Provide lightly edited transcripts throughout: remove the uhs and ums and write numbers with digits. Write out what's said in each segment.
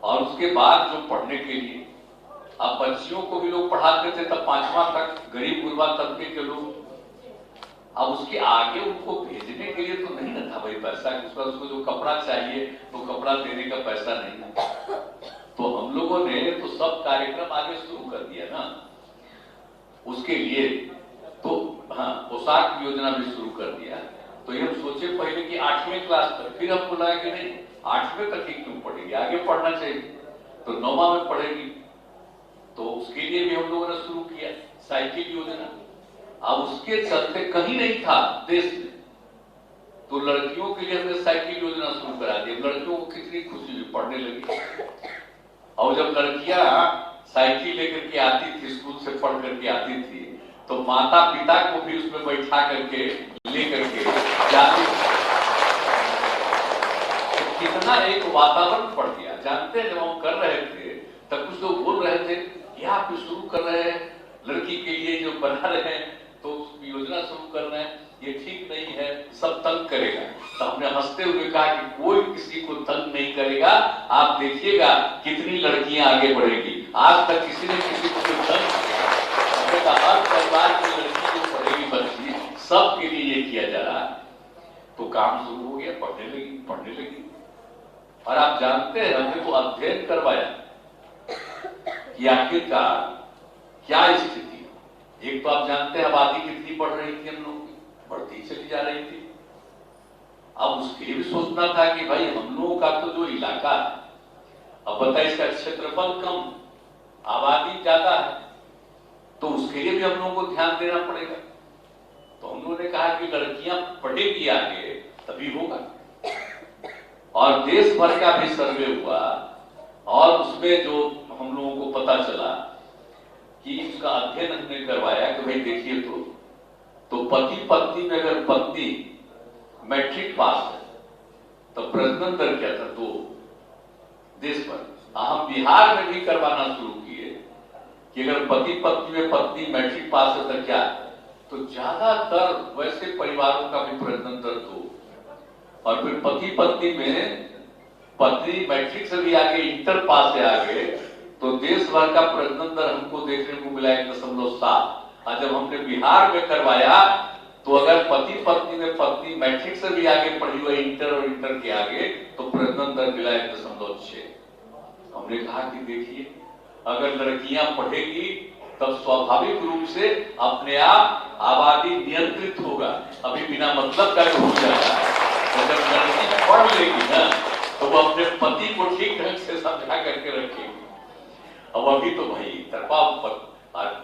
और उसके बाद जो पढ़ने के लिए अब बच्चियों को भी लोग पढ़ाते थे, तब 5वां तक गरीब गुरबा तबके के लोग, अब उसके आगे उनको भेजने के लिए तो नहीं ना था भाई पैसा, उसको जो कपड़ा चाहिए तो कपड़ा देने का पैसा नहीं है। तो हम लोगों ने तो सब कार्यक्रम आगे शुरू कर दिया ना उसके लिए। तो हाँ, पोशाक योजना भी शुरू कर दिया। तो ये हम सोचे पहले कि 8वीं क्लास तक, फिर हम बोला कि नहीं 8वीं तक ही क्यों पढ़ेगी, आगे पढ़ना चाहिए, तो 9वां में पढ़ेगी। तो उसके लिए भी हम लोगों ने शुरू किया साइकिल योजना। अब उसके चलते कहीं नहीं था देश में, तो लड़कियों के लिए हमने साइकिल योजना शुरू करा दी। लड़कियों को कितनी खुशी हुई, पढ़ने लगी। और जब लड़कियां साइकिल लेकर के आती थी, स्कूल से पढ़ करके आती थी, तो माता पिता को भी उसमें बैठा करके लेकर के जाती थी। तो कितना एक वातावरण पड़ गया। जानते हैं, जब हम कर रहे थे तब कुछ लोग बोल रहे थे कि आप शुरू कर रहे हैं लड़की के लिए जो बना रहे हैं, तो योजना शुरू कर रहे हैं, ये ठीक नहीं है, सब तंग करेगा। तो हमने हंसते हुए कहा कि कोई किसी को तंग नहीं करेगा, आप देखिएगा कितनी लड़कियां आगे बढ़ेगी। आज तक किसी ने किसी को तंग किया, हमने कहा हर परिवार की लड़की जो पढ़ेगी बच्ची, सबके लिए ये किया जा रहा है। तो काम शुरू हो गया, पढ़ने लगी। और आप जानते हैं, हमने तो अध्ययन करवाया कि आखिरकार क्या स्थिति। एक तो आप जानते हैं आबादी कितनी बढ़ रही थी, हम लोग की बढ़ती चली जा रही थी। अब उसके लिए भी सोचना था कि भाई हम लोगों का तो जो इलाका है, अब बताइए इसका क्षेत्रफल कम, आबादी ज्यादा है, तो उसके लिए भी हम लोगों को ध्यान देना पड़ेगा। तो हम लोगों ने कहा कि लड़कियां पढ़ेगी आगे तभी होगा। और देश भर का भी सर्वे हुआ, और उसमें जो हम लोगों को पता चला कि इसका अध्ययन हमने करवाया कि भाई देखिए, तो पति पत्नी में अगर पत्नी मैट्रिक पास है तो प्रजनन दर क्या था, 2 देश पर। हम बिहार में भी करवाना शुरू किए कि अगर पति पत्नी में पत्नी मैट्रिक पास है तो क्या, तो ज्यादातर वैसे परिवारों का भी प्रजनन दर 2, और फिर पति पत्नी में पत्नी मैट्रिक से भी आगे, इंटर पास से आगे, तो देश भर का प्रजनन दर हमको देखने को मिला 1.7। और जब हमने बिहार में करवाया तो अगर पति पत्नी में पत्नी मैट्रिक से भी आगे पढ़ी हुई, इंटर और इंटर के आगे, तो प्रजनन दर मिला 1.6। हमने कहा कि देखिए, अगर लड़कियां पढ़ेगी तब स्वाभाविक रूप से अपने आप आबादी नियंत्रित होगा। अभी बिना मतलब का हो जाएगा। जब लड़की पढ़ लेगी ना, तो वो अपने पति को ठीक ढंग से समझा करके रखेगी। अब अभी तो भाई तरफा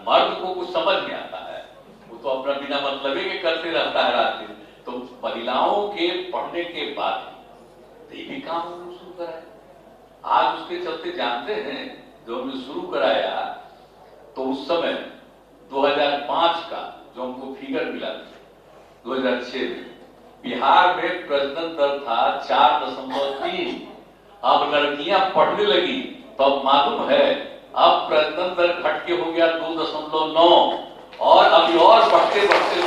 मर्द को कुछ समझ नहीं आता है, वो तो अपना बिना मतलब के करते रहता है रात दिन। तो महिलाओं के पढ़ने के बाद ये भी काम हमने शुरू कराया। आज उसके चलते जानते हैं, जो हमने शुरू कराया, तो उस समय 2005 का जो हमको फिगर मिला, 2006 में बिहार में प्रजनन दर था 4.3। अब लड़कियां पढ़ने लगी तो अब मालूम है अब प्रजनन दर घट के हो गया 2.9, और अभी और बढ़ते बढ़ते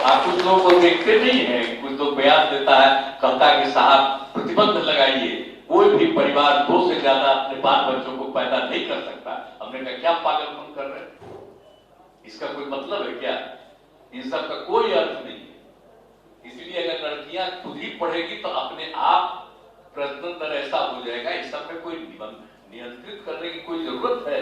आप कुछ लोगों को देखते नहीं है, कुछ तो बयान देता है, कहता है कि साहब प्रतिबंध लगाइए, कोई भी परिवार 2 से ज्यादा अपने बाल बच्चों को पैदा नहीं कर सकता। हमने कहा क्या पागलपन कर रहे हैं, इसका कोई मतलब है क्या? इन सब का कोई अर्थ नहीं है। इसलिए अगर लड़कियां खुद ही पढ़ेगी तो अपने आप प्रजनन दर ऐसा हो जाएगा। इस सब में कोई नियंत्रित करने की कोई जरूरत है